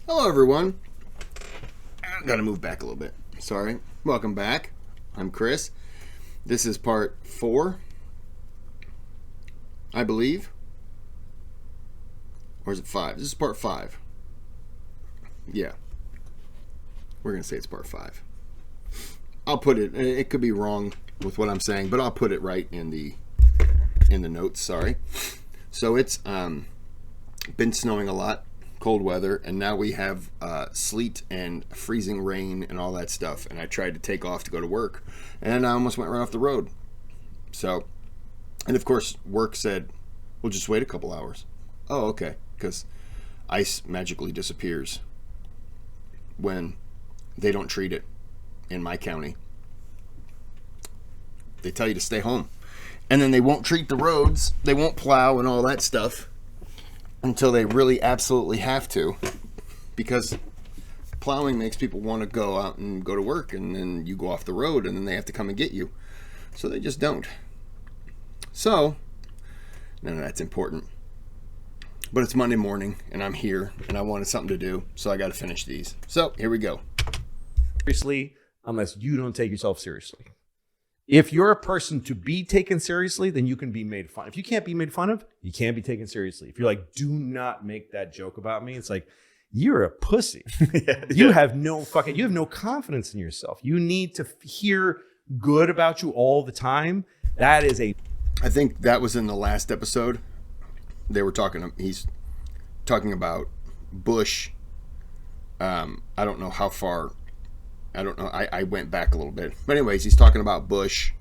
Hello, everyone. I gotta move back a little bit. Sorry. Welcome back. I'm Chris. This is part 4, I believe. Or is it 5? This is part 5. Yeah. We're gonna say it's part 5. I'll put it. It could be wrong with what I'm saying, but I'll put it right in the notes. Sorry. So it's been snowing a lot. Cold weather, and now we have sleet and freezing rain and all that stuff, and I tried to take off to go to work and I almost went right off the road. So, and of course work said we'll just wait a couple hours. Oh, okay, because ice magically disappears when they don't treat it in my county. They tell you to stay home, and then they won't treat the roads, they won't plow and all that stuff until they really absolutely have to, because plowing makes people want to go out and go to work, and then you go off the road and then they have to come and get you. So they just don't. So none of that's important. But it's Monday morning and I'm here and I wanted something to do, so I got to finish these. So here we go. Seriously, unless you don't take yourself seriously. If you're a person to be taken seriously, then you can be made fun of. If you can't be made fun of, you can't be taken seriously. If you're like, do not make that joke about me, it's like, you're a pussy. You have no confidence in yourself. You need to hear good about you all the time. I think that was in the last episode. He's talking about Bush. I don't know how far. I don't know. I went back a little bit. But anyways, he's talking about Bush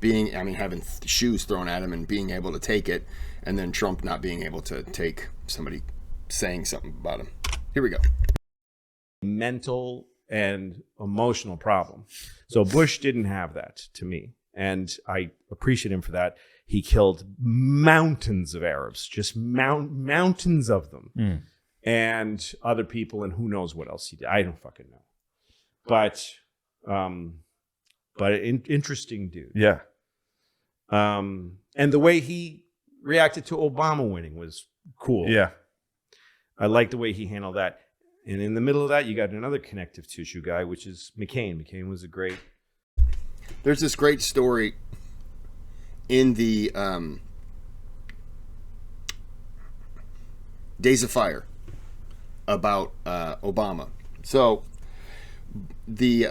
having shoes thrown at him and being able to take it, and then Trump not being able to take somebody saying something about him. Here we go. Mental and emotional problem. So Bush didn't have that, to me. And I appreciate him for that. He killed mountains of Arabs, just mountains of them. And other people, and who knows what else he did. I don't fucking know. But interesting dude. Yeah. And the way he reacted to Obama winning was cool. Yeah. I like the way he handled that. And in the middle of that, you got another connective tissue guy, which is McCain. McCain was a great. There's this great story in the Days of Fire about Obama. So the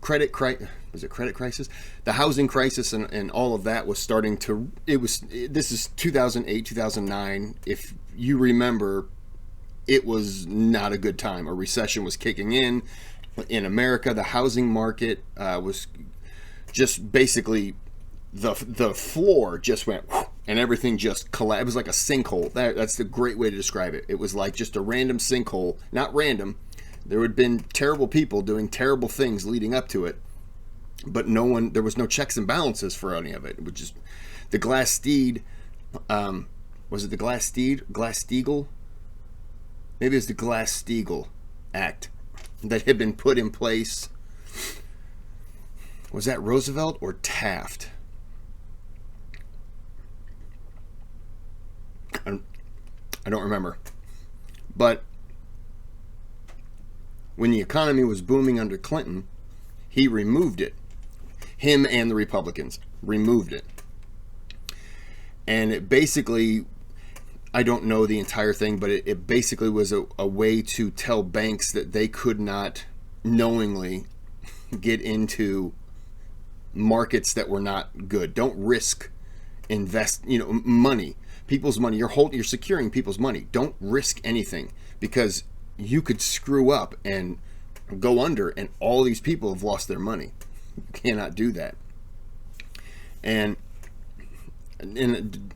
credit crisis, the housing crisis, and all of that was starting to. This is 2008, 2009. If you remember, it was not a good time. A recession was kicking in America. The housing market was just basically the floor just went, and everything just collapsed. It was like a sinkhole. That's the great way to describe it. It was like just a random sinkhole. Not random. There had been terrible people doing terrible things leading up to it, but there was no checks and balances for any of it. It was just the Glass-Steagall. Was it the Glass-Steagall? Maybe it was the Glass-Steagall Act that had been put in place. Was that Roosevelt or Taft? I don't remember. But when the economy was booming under Clinton, he removed it. Him and the Republicans removed it. And it basically, I don't know the entire thing, but it basically was a way to tell banks that they could not knowingly get into markets that were not good. Don't risk money. People's money. You're securing people's money. Don't risk anything, because you could screw up and go under, and all these people have lost their money. You cannot do that. And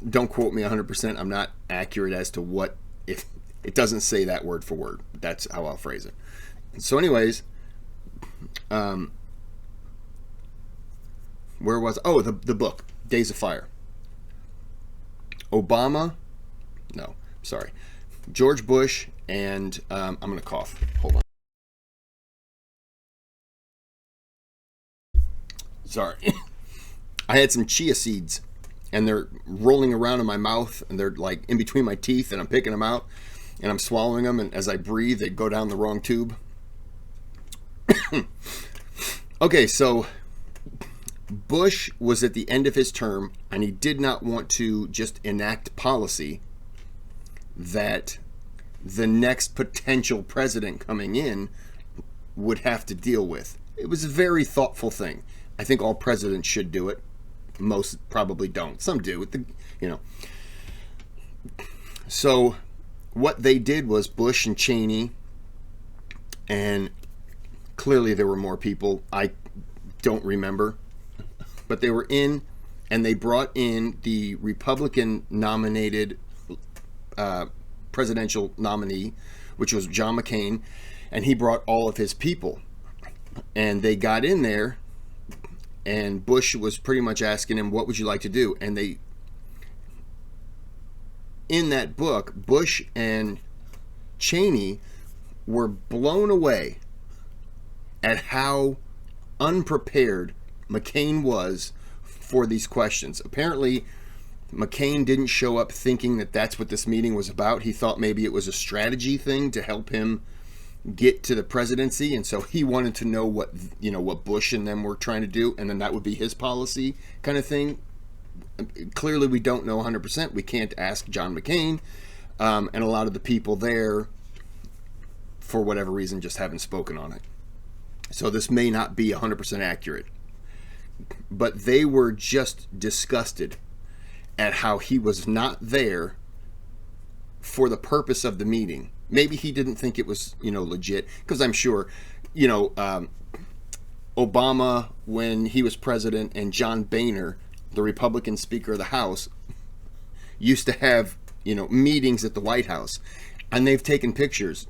don't quote me 100%. I'm not accurate as to what, if it doesn't say that word for word. That's how I'll phrase it. So anyways, where was the book Days of Fire. George Bush and I'm gonna cough. Hold on. Sorry. I had some chia seeds, and they're rolling around in my mouth, and they're like in between my teeth, and I'm picking them out. and I'm swallowing them, and as I breathe, they go down the wrong tube. Okay, so Bush was at the end of his term, and he did not want to just enact policy that the next potential president coming in would have to deal with. It was a very thoughtful thing. I think all presidents should do it. Most probably don't. Some do. So what they did was Bush and Cheney, and clearly there were more people. I don't remember. But they were in, and they brought in the Republican nominated presidential nominee, which was John McCain, and he brought all of his people. And they got in there, and Bush was pretty much asking him, what would you like to do? And they, in that book, Bush and Cheney were blown away at how unprepared McCain was for these questions. Apparently, McCain didn't show up thinking that that's what this meeting was about. He thought maybe it was a strategy thing to help him get to the presidency, and so he wanted to know what Bush and them were trying to do, and then that would be his policy kind of thing. Clearly, we don't know 100%. We can't ask John McCain, and a lot of the people there, for whatever reason, just haven't spoken on it. So this may not be 100% accurate. But they were just disgusted at how he was not there for the purpose of the meeting. Maybe he didn't think it was, legit, because I'm sure, Obama, when he was president, and John Boehner, the Republican Speaker of the House, used to have, meetings at the White House, and they've taken pictures.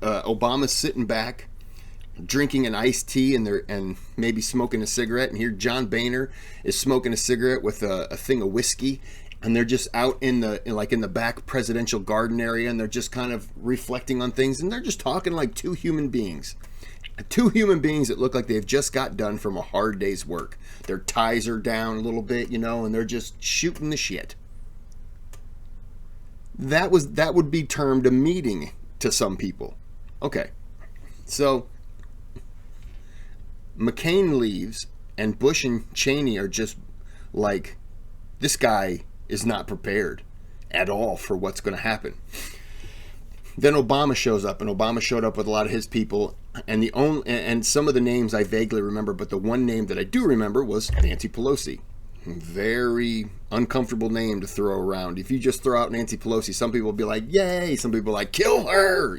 Obama's sitting back, drinking an iced tea, and maybe smoking a cigarette, and here John Boehner is smoking a cigarette with a thing of whiskey, and they're just out in the back presidential garden area, and they're just kind of reflecting on things, and they're just talking like two human beings that look like they've just got done from a hard day's work. Their ties are down a little bit, and they're just shooting the shit. That would be termed a meeting to some people. Okay, so McCain leaves, and Bush and Cheney are just like, this guy is not prepared at all for what's going to happen. Then Obama shows up, and Obama showed up with a lot of his people, and some of the names I vaguely remember, but the one name that I do remember was Nancy Pelosi. Very uncomfortable name to throw around. If you just throw out Nancy Pelosi, some people will be like, yay, some people are like, kill her.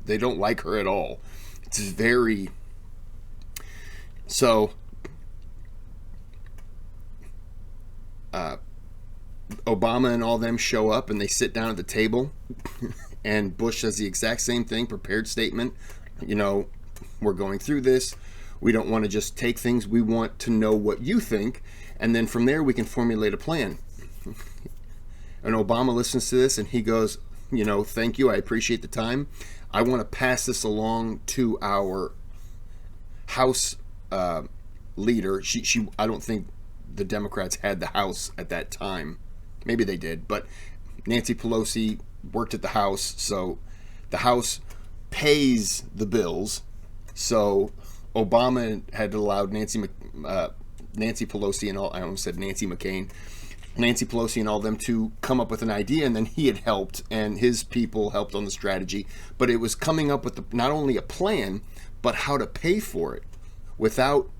They don't like her at all. It's very... So, Obama and all them show up, and they sit down at the table, and Bush says the exact same thing, prepared statement. We're going through this. We don't want to just take things. We want to know what you think, and then from there we can formulate a plan. And Obama listens to this, and he goes, thank you. I appreciate the time. I want to pass this along to our House leader. I don't think the Democrats had the House at that time. Maybe they did, but Nancy Pelosi worked at the House, so the House pays the bills. So Obama had allowed Nancy Pelosi and all, I almost said Nancy McCain, Nancy Pelosi and all them to come up with an idea, and then he had helped, and his people helped on the strategy. But it was coming up with not only a plan, but how to pay for it without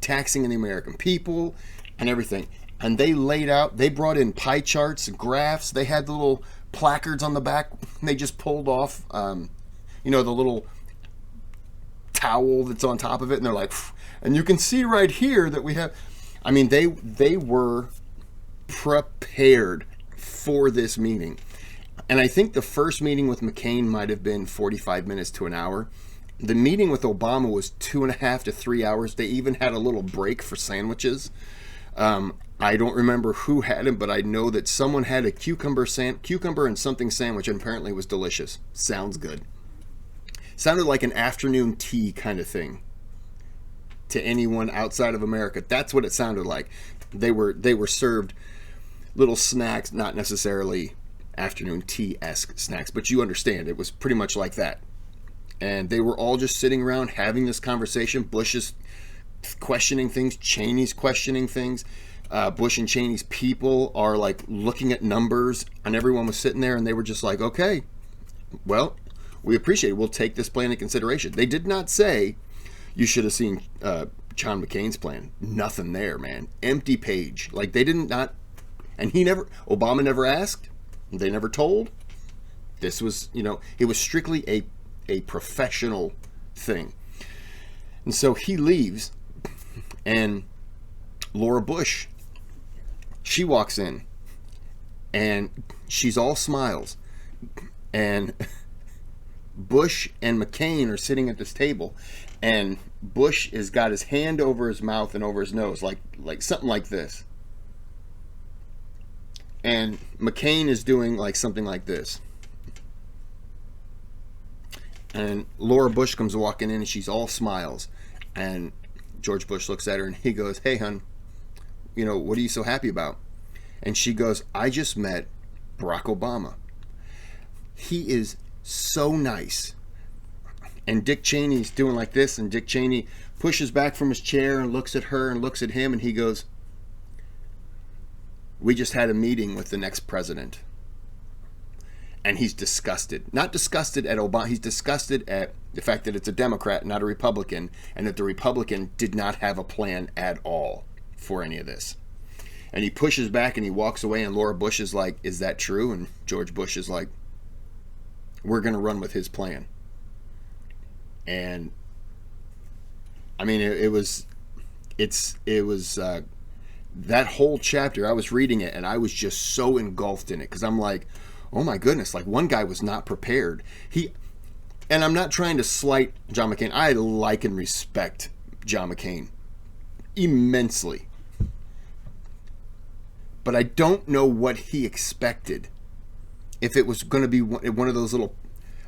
taxing the American people and everything. And they brought in pie charts, graphs. They had the little placards on the back. They just pulled off, the little towel that's on top of it. And they're like, and you can see right here that we have, they were prepared for this meeting. And I think the first meeting with McCain might have been 45 minutes to an hour. The meeting with Obama was 2.5 to 3 hours. They even had a little break for sandwiches. I don't remember who had them, but I know that someone had a cucumber and something sandwich, and apparently it was delicious. Sounds good. Sounded like an afternoon tea kind of thing to anyone outside of America. That's what it sounded like. They were served little snacks, not necessarily afternoon tea-esque snacks, but you understand it was pretty much like that. And they were all just sitting around having this conversation. Bush is questioning things, Cheney's questioning things. Bush and Cheney's people are like looking at numbers, and everyone was sitting there and they were just like, okay, well, we appreciate it. We'll take this plan into consideration. They did not say you should have seen John McCain's plan. Nothing there, man. Empty page. Like they didn't not, and Obama never asked. They never told. This was, it was strictly a professional thing. And so he leaves, and Laura Bush, she walks in, and she's all smiles, and Bush and McCain are sitting at this table, and Bush has got his hand over his mouth and over his nose, like something like this. And McCain is doing like something like this. And Laura Bush comes walking in and she's all smiles. And George Bush looks at her and he goes, hey, hon, what are you so happy about? And she goes, I just met Barack Obama. He is so nice. And Dick Cheney's doing like this, and Dick Cheney pushes back from his chair and looks at her and looks at him, and he goes, we just had a meeting with the next president. And he's disgusted. Not disgusted at Obama. He's disgusted at the fact that it's a Democrat, not a Republican, and that the Republican did not have a plan at all for any of this. And he pushes back and he walks away, and Laura Bush is like, is that true? And George Bush is like, we're going to run with his plan. And I mean, it was that whole chapter. I was reading it and I was just so engulfed in it, because I'm like, oh my goodness, like one guy was not prepared. And I'm not trying to slight John McCain. I like and respect John McCain immensely. But I don't know what he expected. If it was going to be one of those little,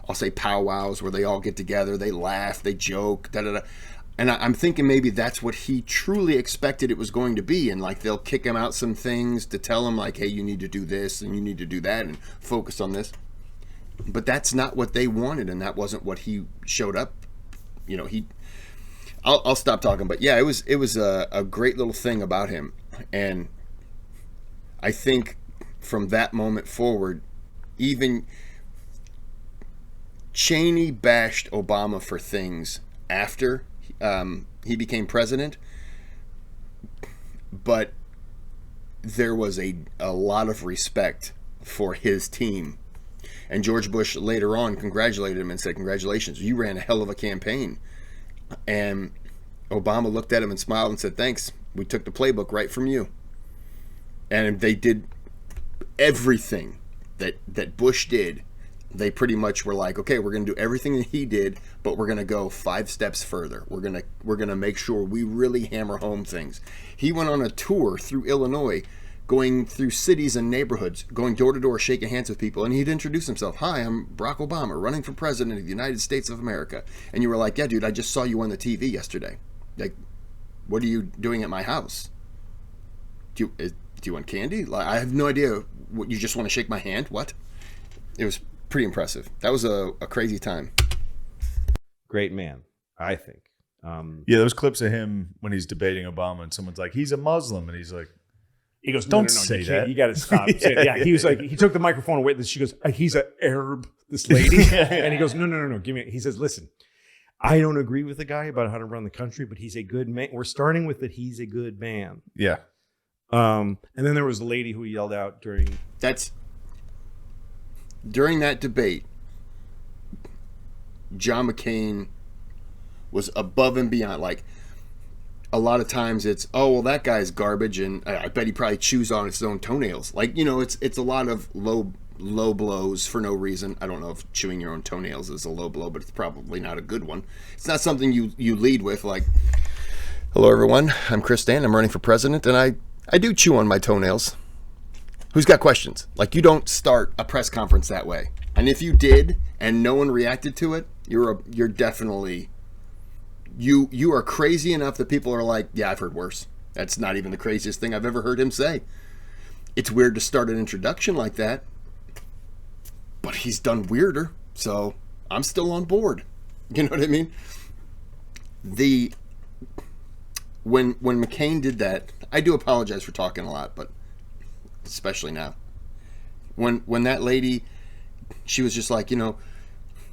I'll say powwows where they all get together, they laugh, they joke, da-da-da. And I'm thinking maybe that's what he truly expected it was going to be. And like they'll kick him out some things to tell him like, hey, you need to do this and you need to do that and focus on this. But that's not what they wanted, and that wasn't what he showed up. I'll stop talking. But yeah, it was a great little thing about him. And I think from that moment forward, even Cheney bashed Obama for things after he became president, but there was a lot of respect for his team. And George Bush later on congratulated him and said, congratulations, you ran a hell of a campaign. And Obama looked at him and smiled and said, thanks, we took the playbook right from you. And they did everything that Bush did. They pretty much were like, okay, we're going to do everything that he did, but we're going to go 5 steps further. We're going to make sure we really hammer home things. He went on a tour through Illinois, going through cities and neighborhoods, going door to door, shaking hands with people, and he'd introduce himself. Hi, I'm Barack Obama, running for president of the United States of America. And you were like, yeah, dude, I just saw you on the TV yesterday. Like, what are you doing at my house? Do you want candy? Like, I have no idea. What, you just want to shake my hand? What? It was pretty impressive. That was a crazy time. Great man, I think. Yeah, those clips of him when he's debating Obama and someone's like, he's a Muslim, and he's like, he goes, don't say that. You got to stop. Yeah, he was like, he took the microphone away. She goes, he's an Arab, this lady. And he goes, no, give me. He says, listen, I don't agree with the guy about how to run the country, but he's a good man. We're starting with that he's a good man. Yeah. And then there was the lady who yelled out during that debate, John McCain was above and beyond. Like, a lot of times it's, oh, well, that guy's garbage, and I bet he probably chews on his own toenails. Like, it's a lot of low blows for no reason. I don't know if chewing your own toenails is a low blow, but it's probably not a good one. It's not something you lead with, like, hello, everyone, I'm Chris Dan, I'm running for president, and I do chew on my toenails. Who's got questions? Like, you don't start a press conference that way. And if you did and no one reacted to it, you're definitely, you are crazy enough that people are like, yeah, I've heard worse. That's not even the craziest thing I've ever heard him say. It's weird to start an introduction like that, but he's done weirder, so I'm still on board. You know what I mean? When McCain did that, I do apologize for talking a lot, but especially now. When that lady, she was just like,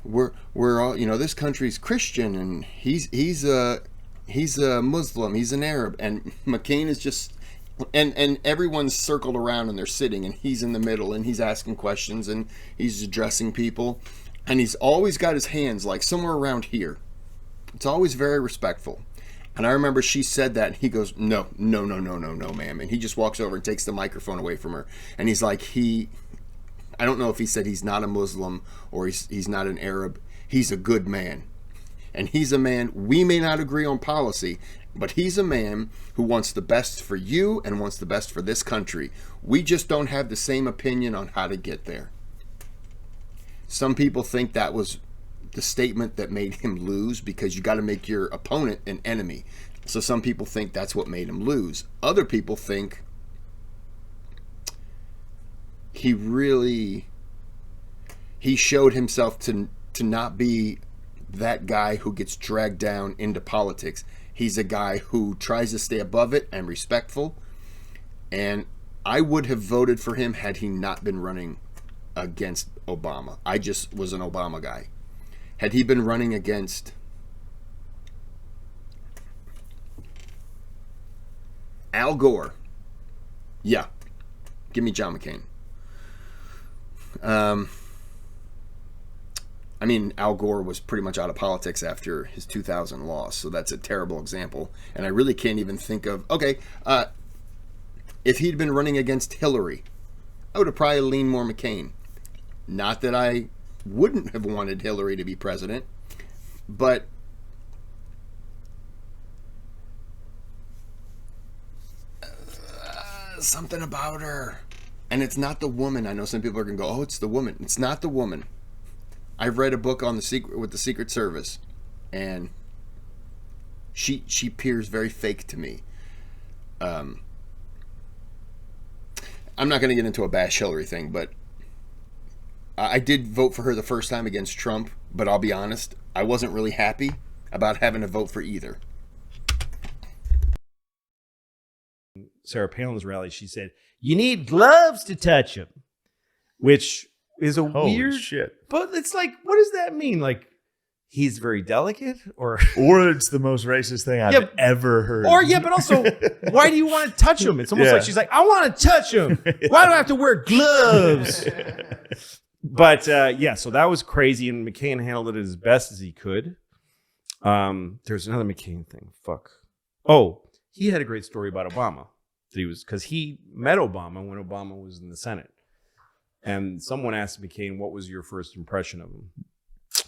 we're all, this country's Christian, and he's a Muslim, he's an Arab, and McCain is just, and everyone's circled around and they're sitting, and he's in the middle, and he's asking questions, and he's addressing people, and he's always got his hands like somewhere around here. It's always very respectful. And I remember she said that, and he goes, no, ma'am. And he just walks over and takes the microphone away from her. And he's like, I don't know if he said he's not a Muslim or he's not an Arab. He's a good man. And he's a man, we may not agree on policy, but he's a man who wants the best for you and wants the best for this country. We just don't have the same opinion on how to get there. Some people think that was the statement that made him lose, because you got to make your opponent an enemy. So some people think that's what made him lose. Other people think he showed himself to not be that guy who gets dragged down into politics. He's a guy who tries to stay above it and respectful. And I would have voted for him had he not been running against Obama. I just was an Obama guy. Had he been running against Al Gore, yeah, give me John McCain. I mean, Al Gore was pretty much out of politics after his 2000 loss, so that's a terrible example. And I really can't even think of, if he'd been running against Hillary, I would have probably leaned more McCain. Not that I wouldn't have wanted Hillary to be president, but something about her. And it's not the woman. I know some people are going to go, oh, it's the woman. It's not the woman. I've read a book on the Secret Service, and she appears very fake to me. I'm not going to get into a bash Hillary thing, but I did vote for her the first time against Trump, but I'll be honest, I wasn't really happy about having to vote for either. Sarah Palin's rally, she said, you need gloves to touch him, which is a weird shit. But it's like, what does that mean? Like, he's very delicate, or it's the most racist thing I've ever heard. But also, why do you want to touch him? It's almost like she's like, I want to touch him. Why do I have to wear gloves? But so that was crazy, and McCain handled it as best as he could. There's another McCain thing. Oh, he had a great story about Obama. Because he met Obama when Obama was in the Senate. And someone asked McCain, what was your first impression of him?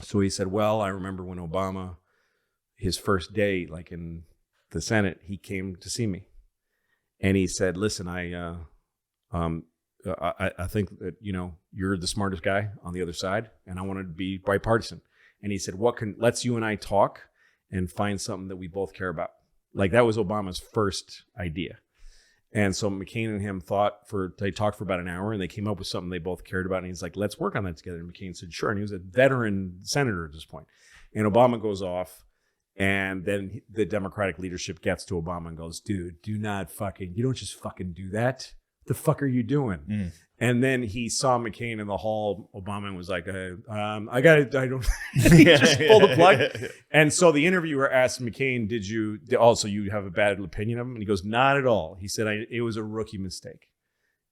So he said, well, I remember when Obama, his first day, like in the Senate, he came to see me. And he said, listen, I think that, you're the smartest guy on the other side, and I wanted to be bipartisan. And he said, let's you and I talk and find something that we both care about. Like, that was Obama's first idea. And so McCain and him they talked for about an hour, and they came up with something they both cared about. And he's like, let's work on that together. And McCain said, sure. And he was a veteran senator at this point. And Obama goes off, and then the Democratic leadership gets to Obama and goes, dude, you don't just fucking do that. What the fuck are you doing? Mm. And then he saw McCain in the hall. Obama was like, he just pulled the plug. And so the interviewer asked McCain, did you have a bad opinion of him? And he goes, not at all. He said, it was a rookie mistake.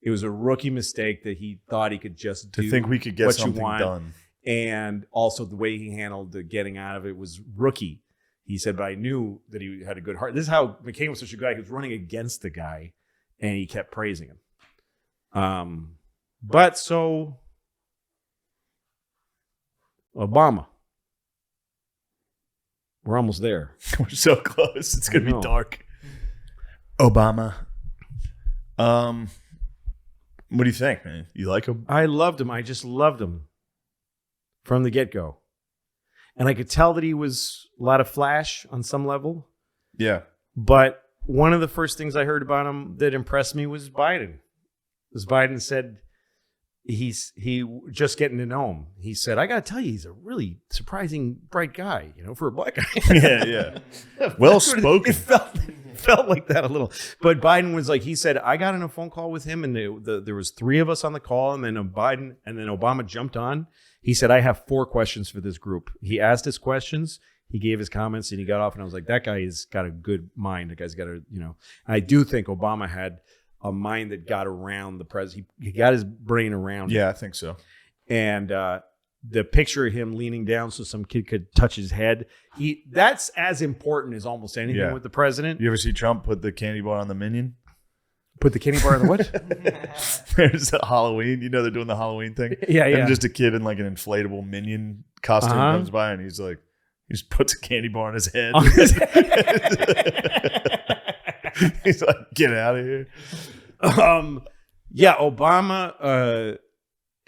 It was a rookie mistake that he thought he could just do to think we could get something done. And also the way he handled the getting out of it was rookie. He said, but I knew that he had a good heart. This is how McCain was such a guy. He was running against the guy, and he kept praising him. But so Obama, we're almost there. We're so close. It's going to be dark. Obama. What do you think, man? You like him? I loved him. I just loved him from the get-go. And I could tell that he was a lot of flash on some level. Yeah. But one of the first things I heard about him that impressed me was Biden. Biden said, he just getting to know him. He said, I got to tell you, he's a really surprising bright guy, for a black guy. Yeah. Well spoken. It felt like that a little. But Biden was like, he said, I got on a phone call with him and there was 3 of us on the call, and then Obama jumped on. He said, I have 4 questions for this group. He asked his questions. He gave his comments and he got off, and I was like, that guy has got a good mind. That guy's got I do think Obama had a mind that got around the president. He got his brain around it. Yeah, I think so. And the picture of him leaning down so some kid could touch his head, that's as important as almost anything with the president. You ever see Trump put the candy bar on the Minion? Put the candy bar on the what? There's a Halloween. They're doing the Halloween thing. Yeah. And just a kid in like an inflatable Minion costume comes by, and he just puts a candy bar on his head. He's like, get out of here. Obama.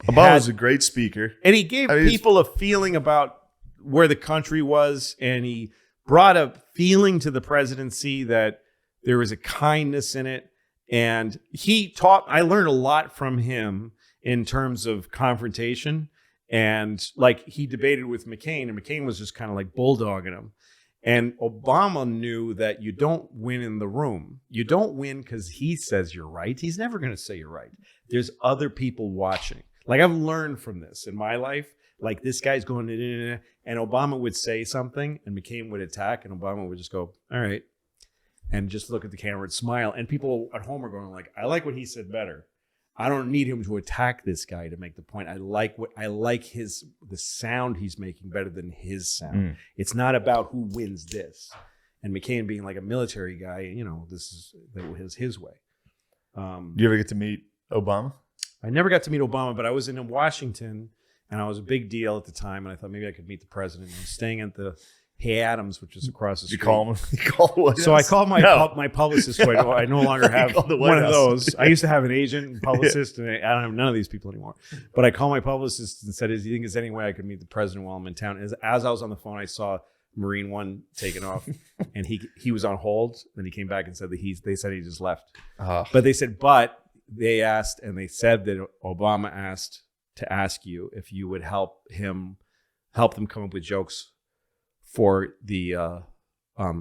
Obama was a great speaker. And he gave people a feeling about where the country was, and he brought a feeling to the presidency that there was a kindness in it. And I learned a lot from him in terms of confrontation. And like he debated with McCain, and McCain was just kind of like bulldogging him. And Obama knew that you don't win in the room. You don't win because he says you're right. He's never going to say you're right. There's other people watching. Like I've learned from this in my life. Like this guy's going, and Obama would say something and McCain would attack, and Obama would just go, all right, and just look at the camera and smile. And people at home are going like, I like what he said better. I don't need him to attack this guy to make the point. I like the sound he's making better than his sound. It's not about who wins this. And McCain being like a military guy, this is his way. Do you ever get to meet Obama? I never got to meet Obama, but I was in Washington, and I was a big deal at the time, and I thought maybe I could meet the president. I was staying at the Adams, which is across the street. Did you call him? So I called my publicist, who I no longer have one of those. I used to have an agent and publicist, and I don't have none of these people anymore. But I called my publicist and said, "Do you think there's any way I could meet the president while I'm in town?" As I was on the phone, I saw Marine One taking off, and he was on hold. Then he came back and said that they said he just left. But they said, they said that Obama asked to ask you if you would help them come up with jokes for the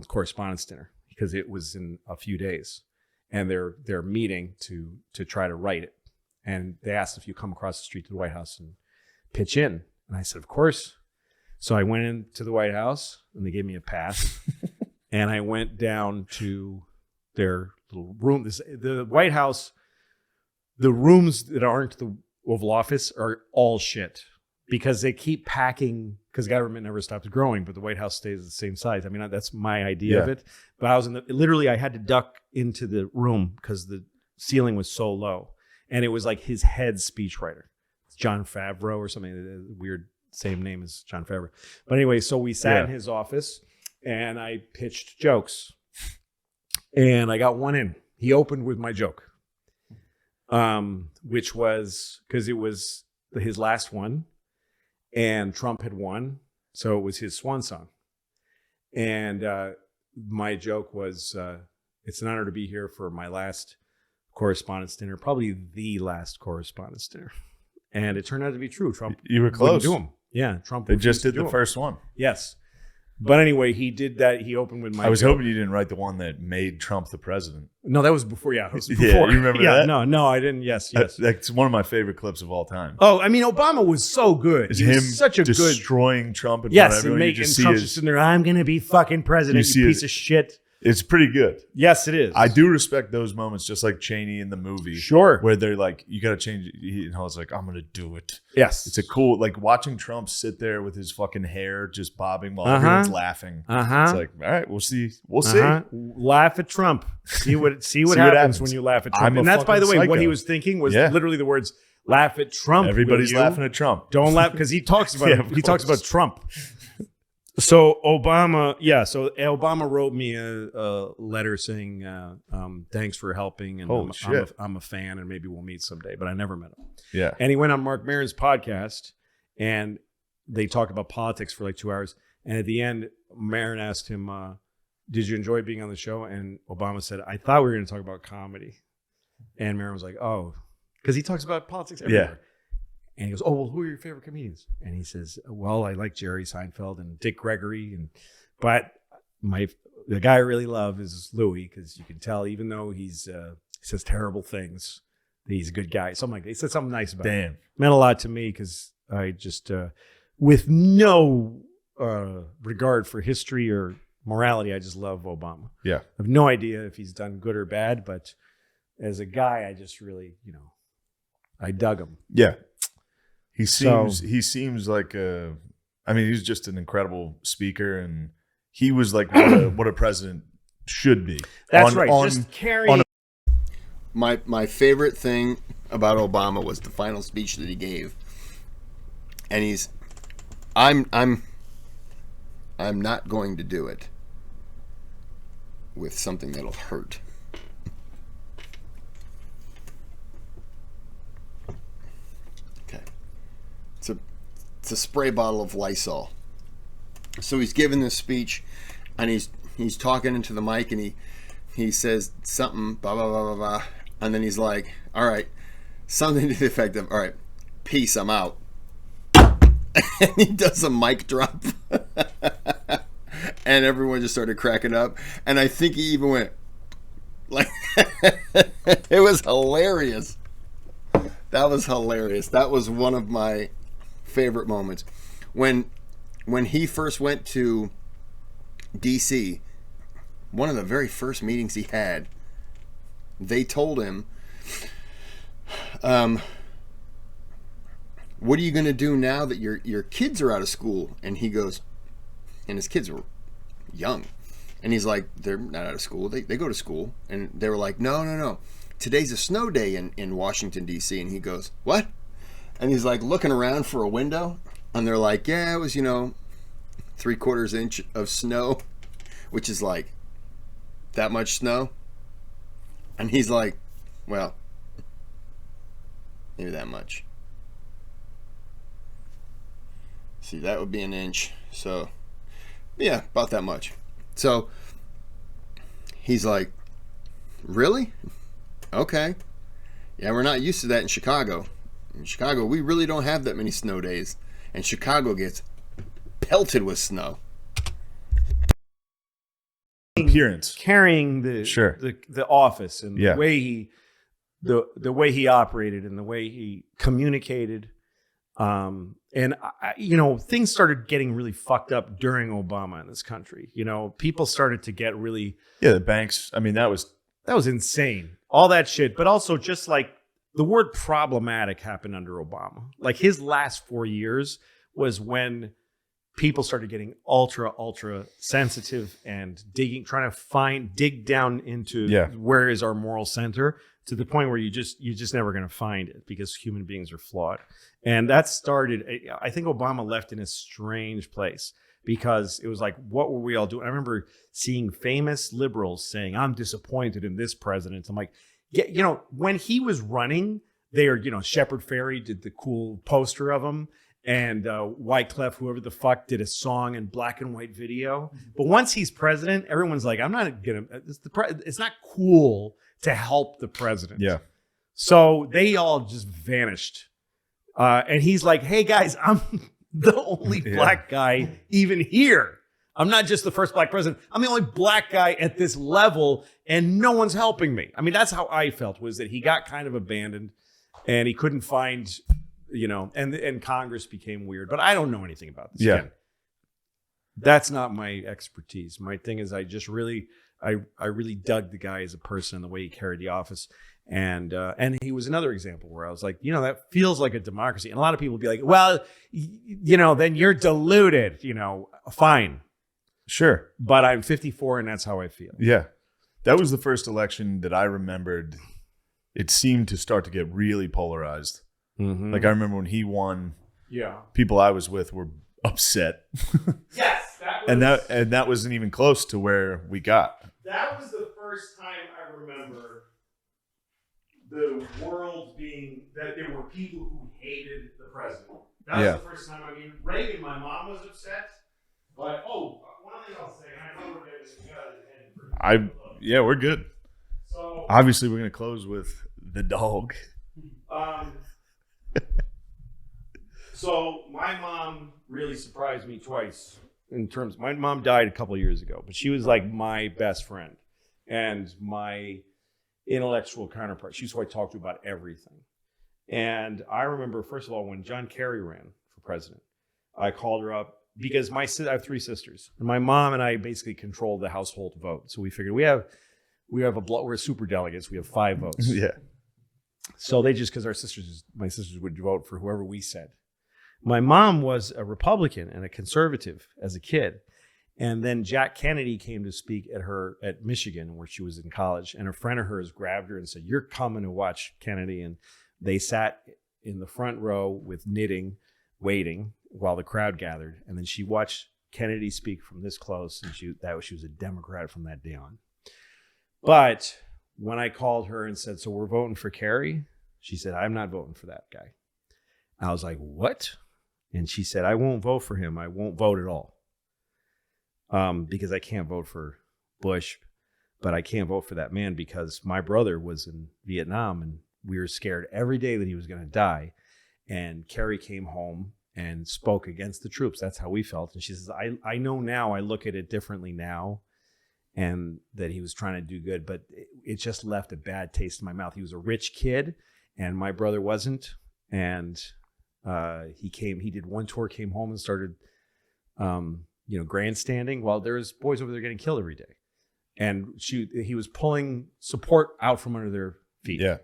correspondence dinner, because it was in a few days, and they're meeting to try to write it. And they asked if you come across the street to the White House and pitch in, and I said, of course. So I went into the White House, and they gave me a pass, and I went down to their little room. The White House, the rooms that aren't the Oval Office are all shit, because they keep packing, because government never stops growing, but the White House stays the same size. I mean, that's my idea of it. But I was literally, I had to duck into the room because the ceiling was so low. And it was like his head speechwriter. It's John Favreau or something, weird, same name as John Favreau. But anyway, so we sat in his office, and I pitched jokes. And I got one in. He opened with my joke, which was, because it was his last one, and Trump had won, so it was his swan song. And my joke was, it's an honor to be here for my last correspondence dinner, probably the last correspondence dinner. And it turned out to be true. Trump, you were close. Do him. Yeah, Trump. They just did the first one. Yes. But anyway, he did that. He opened with my I was joke. hoping you didn't write the one that made Trump the president. No, that was before. Yeah, that was before. Yeah, you remember that? No, I didn't. Yes. That's one of my favorite clips of all time. Oh, I mean, Obama was so good. It's he was him such a destroying Trump in front of Yes, everyone. and making Trump just sitting there, I'm going to be fucking president, you piece of shit. It's pretty good. Yes, it is. I do respect those moments, just like Cheney in the movie. Sure. Where they're like, you got to change it. And I was like, I'm going to do it. Yes. It's a cool, like watching Trump sit there with his fucking hair just bobbing while everyone's laughing. It's like, all right, we'll see. We'll see. Laugh at Trump. See what happens when you laugh at Trump. And that's, by the way, psycho. what he was thinking was literally the words, laugh at Trump. Everybody's laughing at Trump. Don't laugh, because he talks about he talks about Trump. So Obama wrote me a letter saying, thanks for helping, and I'm a fan, and maybe we'll meet someday, but I never met him. Yeah. And he went on Mark Maron's podcast, and they talked about politics for like 2 hours. And at the end, Maron asked him, did you enjoy being on the show? And Obama said, I thought we were going to talk about comedy. And Maron was like, oh, because he talks about politics everywhere. And he goes, "Oh, well, who are your favorite comedians?" And he says, "Well, I like Jerry Seinfeld and Dick Gregory, but the guy I really love is Louis, because you can tell, even though he says terrible things, he's a good guy." Something like that. He said something nice about it. Meant a lot to me, because I just, with no regard for history or morality, I just love Obama. Yeah. I have no idea if he's done good or bad, but as a guy, I just really, I dug him. Yeah. He seems like he's just an incredible speaker, and he was like what a president should be. That's right. Just carrying. My favorite thing about Obama was the final speech that he gave, and I'm not going to do it with something that'll hurt. Okay. It's a spray bottle of Lysol. So he's giving this speech, and he's talking into the mic, and he says something, blah, blah, blah, blah, blah, and then he's like, all right, something to the effect of, all right, peace, I'm out. And he does a mic drop. And everyone just started cracking up. And I think he even went, like, it was hilarious. That was hilarious. That was one of my favorite moments. When he first went to DC, one of the very first meetings he had, they told him, what are you going to do now that your kids are out of school? And he goes, and his kids were young. And he's like, they're not out of school. They go to school. And they were like, no. Today's a snow day in Washington, D.C. And he goes, what? And he's like looking around for a window. And they're like, yeah, it was, 3/4 inch of snow, which is like that much snow. And he's like, well, maybe that much. See, that would be an inch. So, yeah, about that much. So, he's like, really? Okay. Yeah, we're not used to that in Chicago. In Chicago, we really don't have that many snow days. And Chicago gets pelted with snow. Appearance. Carrying the office, and the way he operated, and the way he communicated. And things started getting really fucked up during Obama in this country. People started to get really, the banks. I mean, that was insane. All that shit, but also just like the word problematic happened under Obama. Like his last 4 years was when people started getting ultra sensitive and trying to dig down into where is our moral center, to the point where you're just never going to find it, because human beings are flawed. And that started, I think Obama left in a strange place, because it was like, what were we all doing? I remember seeing famous liberals saying, I'm disappointed in this president. I'm like, yeah, when he was running, Shepard Fairey did the cool poster of him, and Wyclef, whoever the fuck, did a song in black and white video. But once he's president, everyone's like, it's not cool to help the president. Yeah. So they all just vanished. And he's like, hey guys, I'm the only black guy even here. I'm not just the first black president. I'm the only black guy at this level, and no one's helping me. I mean, that's how I felt, was that he got kind of abandoned, and he couldn't find, and Congress became weird. But I don't know anything about this. Yeah. Again, that's not my expertise. My thing is, I really dug the guy as a person and the way he carried the office. And he was another example where I was like, that feels like a democracy. And a lot of people would be like, well, then you're deluded, fine. Sure. But I'm 54 and that's how I feel. Yeah. That was the first election that I remembered. It seemed to start to get really polarized. Mm-hmm. Like I remember when he won, people I was with were upset. Yes. That wasn't even close to where we got. That was the first time I remember the world being that there were people who hated the president. That was the first time. I mean, Reagan, my mom was upset, but one thing I'll say, I know we're getting we're good. So obviously, we're gonna close with the dog. So my mom really surprised me twice in terms. My mom died a couple of years ago, but she was like my best friend and my intellectual counterpart. She's who I talked to about everything. And I remember, first of all, when John Kerry ran for president, I called her up because I have 3 sisters, and my mom and I basically controlled the household vote. So we figured we're super delegates. We have 5 votes. Yeah. So they just, because my sisters would vote for whoever we said. My mom was a Republican and a conservative as a kid. And then Jack Kennedy came to speak at Michigan, where she was in college. And a friend of hers grabbed her and said, "You're coming to watch Kennedy." And they sat in the front row with knitting, waiting while the crowd gathered. And then she watched Kennedy speak from this close. And she was a Democrat from that day on. But when I called her and said, "So we're voting for Kerry," she said, "I'm not voting for that guy." I was like, "What?" And she said, "I won't vote for him. I won't vote at all. Because I can't vote for Bush, but I can't vote for that man because my brother was in Vietnam and we were scared every day that he was going to die. And Kerry came home and spoke against the troops. That's how we felt." And she says, I know now, I look at it differently now, and that he was trying to do good, but it just left a bad taste in my mouth. He was a rich kid and my brother wasn't. And he did one tour, came home and started, grandstanding while there's boys over there getting killed every day. And he was pulling support out from under their feet. Yeah.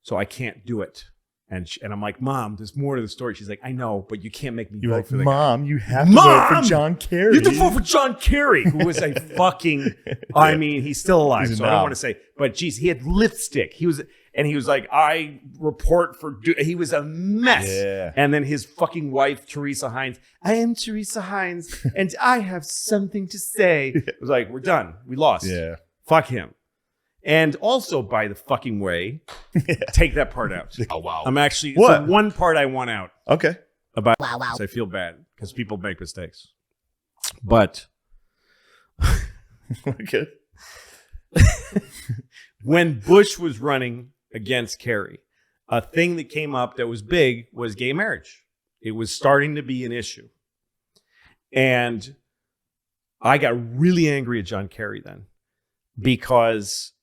So I can't do it. And I'm like, "Mom, there's more to the story." She's like, "I know, but you can't make me vote for the guy." "Mom, you have to vote for John Kerry. You have to vote for John Kerry," who was a fucking, I mean, he's still alive, so I don't want to say, but geez, he had lipstick. He was like, "I report for," he was a mess. Yeah. And then his fucking wife, Teresa Hines, "I am Teresa Hines, and I have something to say." It was like, we're done. We lost. Yeah. Fuck him. And also, by the fucking way, take that part out. Oh, wow. I'm actually, What? so one part I want out Okay. about, so I feel bad because people make mistakes. But Okay. when Bush was running against Kerry, a thing that came up that was big was gay marriage. It was starting to be an issue. And I got really angry at John Kerry then because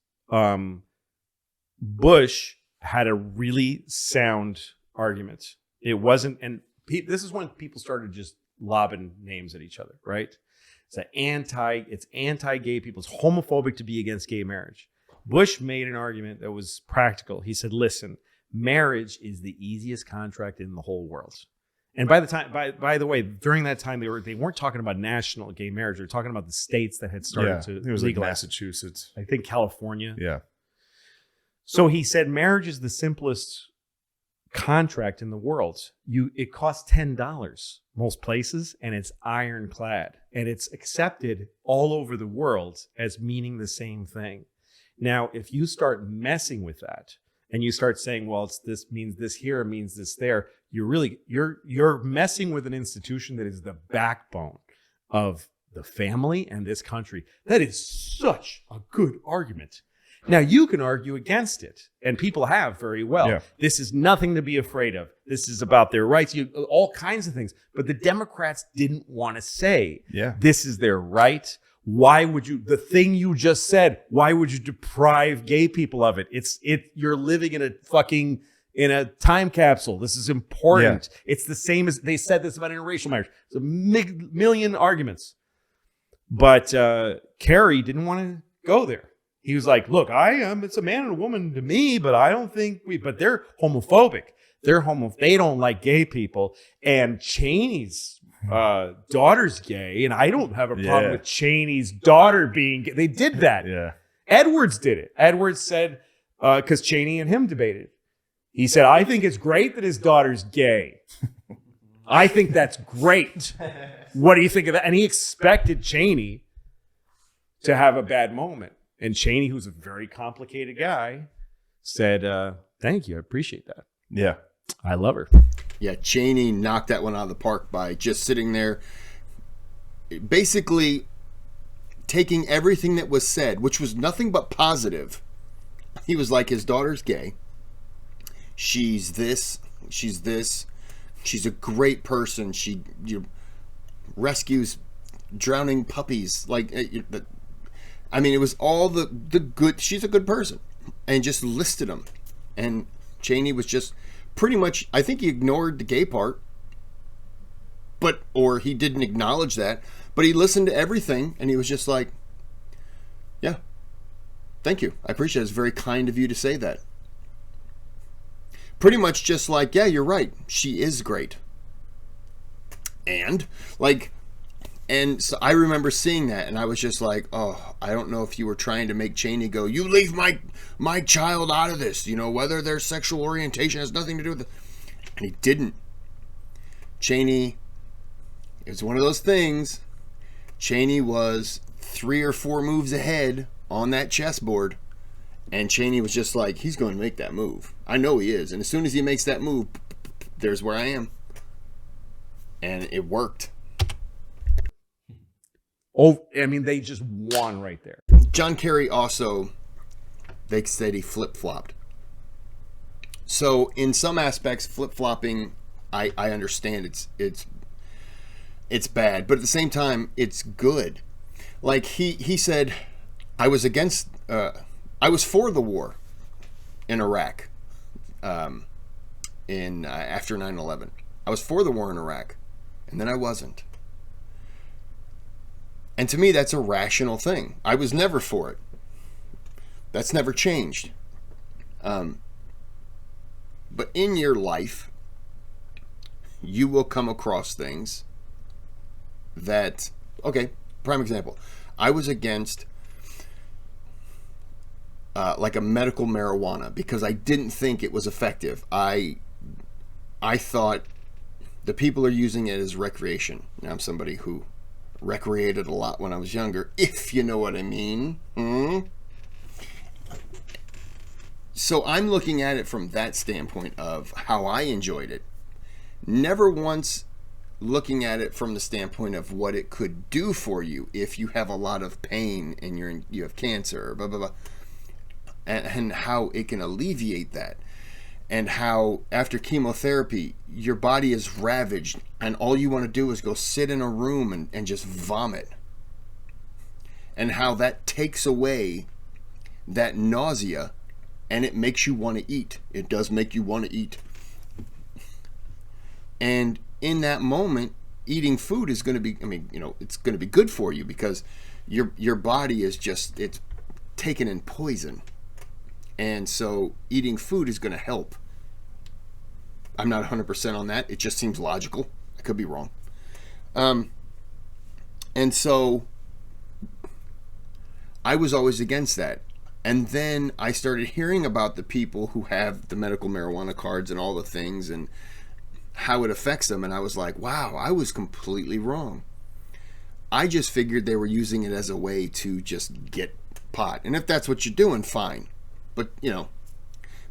Bush had a really sound argument. It wasn't, and this is when people started just lobbing names at each other, right? It's anti-gay people. It's homophobic to be against gay marriage. Bush made an argument that was practical. He said, "Listen, marriage is the easiest contract in the whole world." And by the way, during that time, they weren't talking about national gay marriage. They were talking about the states that had started to it was like legalize. Massachusetts. I think California. Yeah. So he said, marriage is the simplest contract in the world. It costs $10 most places, and it's ironclad, and it's accepted all over the world as meaning the same thing. Now, if you start messing with that and you start saying, "Well, this means this here, it means this there," you're messing with an institution that is the backbone of the family and this country. That is such a good argument. Now, you can argue against it, and people have very well. Yeah. This is nothing to be afraid of. This is about their rights, all kinds of things. But the Democrats didn't want to say, this is their right. Why would you, the thing you just said, why would you deprive gay people of it? You're living in a time capsule. This is important. Yeah. It's the same as they said this about interracial marriage. It's a million arguments. But Kerry didn't want to go there. He was like, "Look, it's a man and a woman to me, but I don't think but they're homophobic. They don't like gay people. And Cheney's daughter's gay, and I don't have a problem with Cheney's daughter being gay." They did that. Yeah. Edwards did it. Edwards said, because Cheney and him debated. He said, "I think it's great that his daughter's gay. I think that's great. What do you think of that?" And he expected Cheney to have a bad moment. And Cheney, who's a very complicated guy, said, "Thank you. I appreciate that. Yeah. I love her." Yeah, Cheney knocked that one out of the park by just sitting there, basically taking everything that was said, which was nothing but positive. He was like, his daughter's gay. She's this. She's a great person. She rescues drowning puppies. Like, I mean, it was all the good. She's a good person, and just listed them. And Cheney was just pretty much, I think he ignored the gay part, or he didn't acknowledge that, but he listened to everything, and he was just like, yeah, thank you. I appreciate it. It's very kind of you to say that. Pretty much just like, yeah, you're right. She is great. And so I remember seeing that, and I was just like, oh, I don't know if you were trying to make Cheney go, you leave my child out of this, whether their sexual orientation has nothing to do with it. And he didn't. Cheney, it was one of those things. Cheney was 3 or 4 moves ahead on that chessboard. And Cheney was just like, he's going to make that move. I know he is. And as soon as he makes that move, there's where I am. And it worked. Oh, I mean, they just won right there. John Kerry also, they said he flip-flopped. So in some aspects, flip-flopping, I understand it's bad. But at the same time, it's good. Like he said, I was for the war in Iraq after 9/11. I was for the war in Iraq, and then I wasn't. And to me, that's a rational thing. I was never for it. That's never changed. But in your life, you will come across things that, okay, prime example. I was against like a medical marijuana because I didn't think it was effective. I thought the people are using it as recreation. Now, I'm somebody who recreated a lot when I was younger, if you know what I mean. So I'm looking at it from that standpoint of how I enjoyed it. Never once looking at it from the standpoint of what it could do for you if you have a lot of pain and you have cancer, blah, blah, blah. And how it can alleviate that. And how after chemotherapy, your body is ravaged and all you want to do is go sit in a room and just vomit. And how that takes away that nausea and it makes you want to eat. It does make you want to eat. And in that moment, eating food is going to be, it's going to be good for you because your body is just, it's taken in poison. And so eating food is going to help. I'm not 100% on that. It just seems logical. I could be wrong. And so I was always against that. And then I started hearing about the people who have the medical marijuana cards and all the things and how it affects them. And I was like, wow, I was completely wrong. I just figured they were using it as a way to just get pot. And if that's what you're doing, fine. But,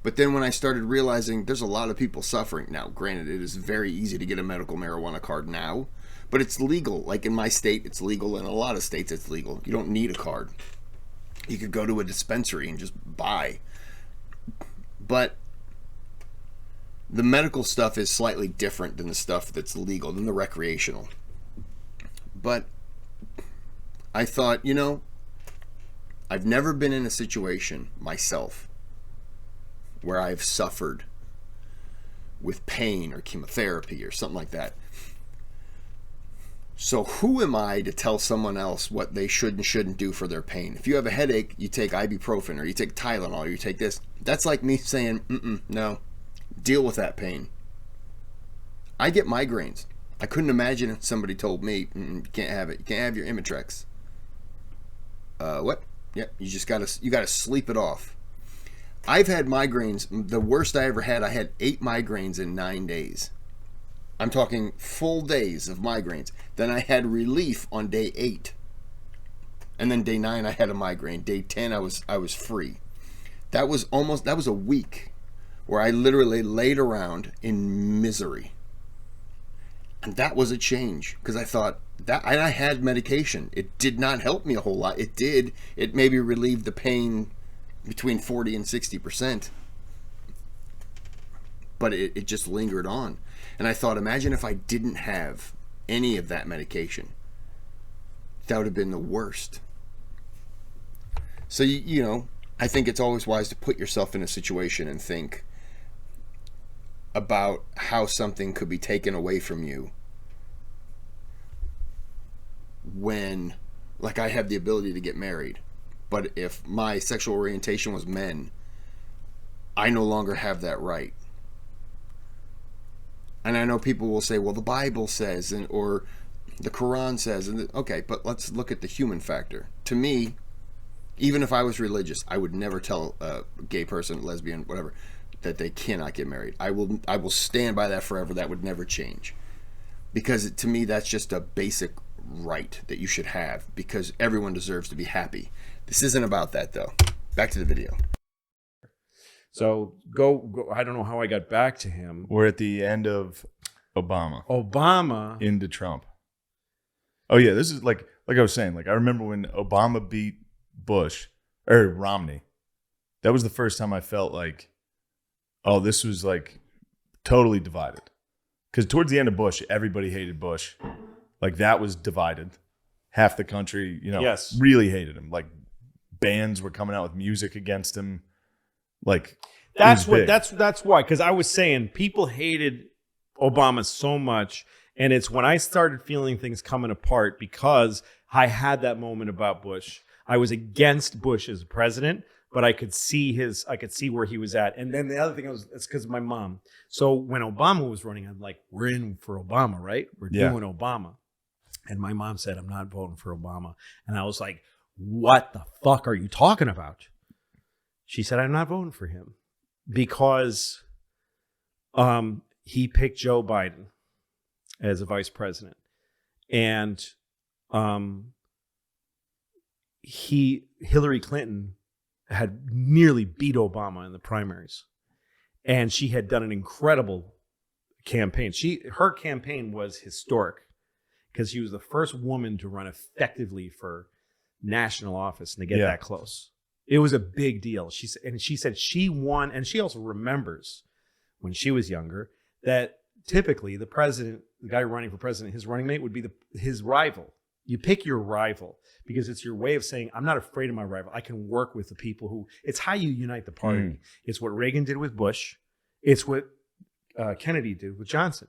but then when I started realizing there's a lot of people suffering. Now, granted, it is very easy to get a medical marijuana card now, but it's legal. Like in my state, it's legal. In a lot of states, it's legal. You don't need a card. You could go to a dispensary and just buy. But the medical stuff is slightly different than the stuff that's legal, than the recreational. But I thought, I've never been in a situation myself where I've suffered with pain or chemotherapy or something like that. So who am I to tell someone else what they should and shouldn't do for their pain? If you have a headache, you take ibuprofen or you take Tylenol or you take this. That's like me saying, no, deal with that pain. I get migraines. I couldn't imagine if somebody told me, you can't have it. You can't have your Imitrex. What? Yep, you gotta sleep it off. I've had migraines. The worst I ever had, I had 8 migraines in 9 days. I'm talking full days of migraines. Then I had relief on day 8. And then day 9 I had a migraine. Day 10 I was free. That was a week where I literally laid around in misery. And that was a change because I thought that I had medication. It did not help me a whole lot. It maybe relieved the pain between 40 and 60%. but it just lingered on. And I thought, imagine if I didn't have any of that medication. That would have been the worst. So, you know, I think it's always wise to put yourself in a situation and think about how something could be taken away from you when, like, I have the ability to get married, but if my sexual orientation was men, I no longer have that right. And I know people will say, well, the Bible says, or the Quran says, and okay, but let's look at the human factor. To me, even if I was religious, I would never tell a gay person, lesbian, whatever, that they cannot get married. I will stand by that forever. That would never change. Because to me, that's just a basic right that you should have, because everyone deserves to be happy. This isn't about that, though. Back to the video. So go. I don't know how I got back to him. We're at the end of Obama into Trump. Oh yeah, this is like I was saying. Like I remember when Obama beat Bush or Romney. That was the first time I felt like, oh, this was like totally divided. Because towards the end of Bush, everybody hated Bush. Like that was divided. Half the country, yes, really hated him. Like bands were coming out with music against him. Like that's why. Because I was saying people hated Obama so much, and it's when I started feeling things coming apart because I had that moment about Bush. I was against Bush as president, but I could see where he was at. And then the other thing it's because of my mom. So when Obama was running, I'm like, we're in for Obama, right? We're doing Obama. And my mom said, I'm not voting for Obama. And I was like, what the fuck are you talking about? She said, I'm not voting for him because he picked Joe Biden as a vice president. And Hillary Clinton had nearly beat Obama in the primaries. And she had done an incredible campaign. Her campaign was historic because she was the first woman to run effectively for national office and to get that close. It was a big deal. She said she won, and she also remembers when she was younger that typically the guy running for president, his running mate would be his rival. You pick your rival because it's your way of saying, I'm not afraid of my rival. I can work with the people it's how you unite the party. It's what Reagan did with Bush. It's what Kennedy did with Johnson.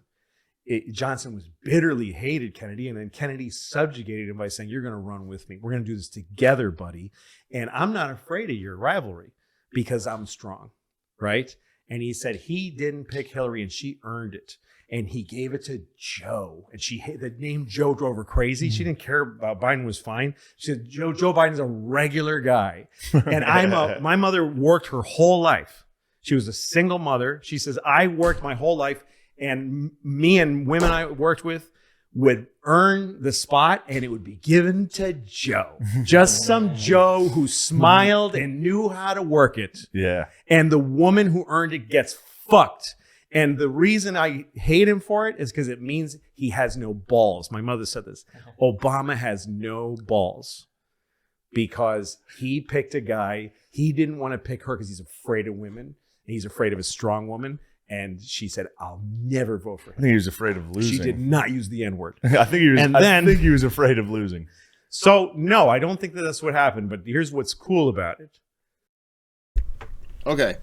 Johnson was bitterly hated Kennedy, and then Kennedy subjugated him by saying, you're going to run with me. We're going to do this together, buddy. And I'm not afraid of your rivalry because I'm strong, right? And he said he didn't pick Hillary and she earned it. And he gave it to Joe. And the name Joe drove her crazy. She didn't care about Biden was fine. She said, Joe Biden's a regular guy. And my mother worked her whole life. She was a single mother. She says, I worked my whole life. And me and women I worked with would earn the spot and it would be given to Joe. Just some Joe who smiled and knew how to work it. Yeah. And the woman who earned it gets fucked. And the reason I hate him for it is because it means he has no balls. My mother said this. Obama has no balls because he picked a guy. He didn't want to pick her because he's afraid of women. And he's afraid of a strong woman. And she said, I'll never vote for him. I think he was afraid of losing. She did not use the N-word. I think he was afraid of losing. So, no, I don't think that's what happened. But here's what's cool about it. Okay.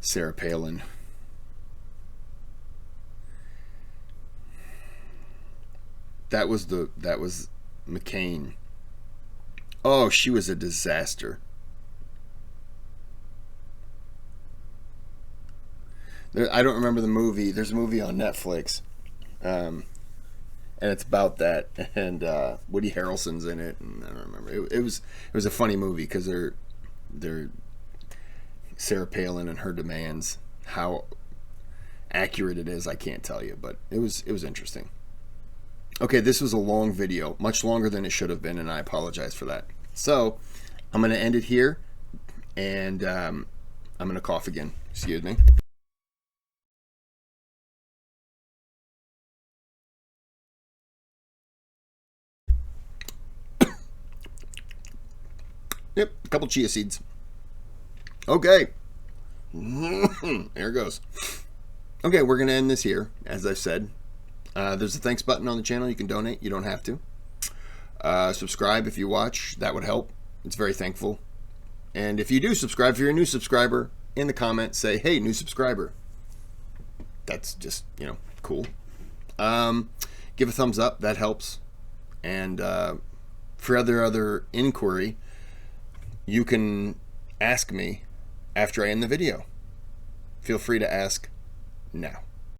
Sarah Palin. That was McCain. Oh, she was a disaster. I don't remember the movie. There's a movie on Netflix, and it's about that. And Woody Harrelson's in it, and I don't remember. It was a funny movie because they're Sarah Palin and her demands. How accurate it is, I can't tell you, but it was interesting. Okay, this was a long video, much longer than it should have been, and I apologize for that. So I'm going to end it here, and I'm going to cough again. Excuse me. Yep, a couple chia seeds. Okay, There it goes. Okay, we're going to end this here. As I said, there's a thanks button on the channel. You can donate. You don't have to. Subscribe if you watch. That would help. It's very thankful. And if you do subscribe, if you're a new subscriber, in the comments say, hey, new subscriber. That's just, cool. Give a thumbs up. That helps. And for other inquiry, you can ask me after I end the video. Feel free to ask now.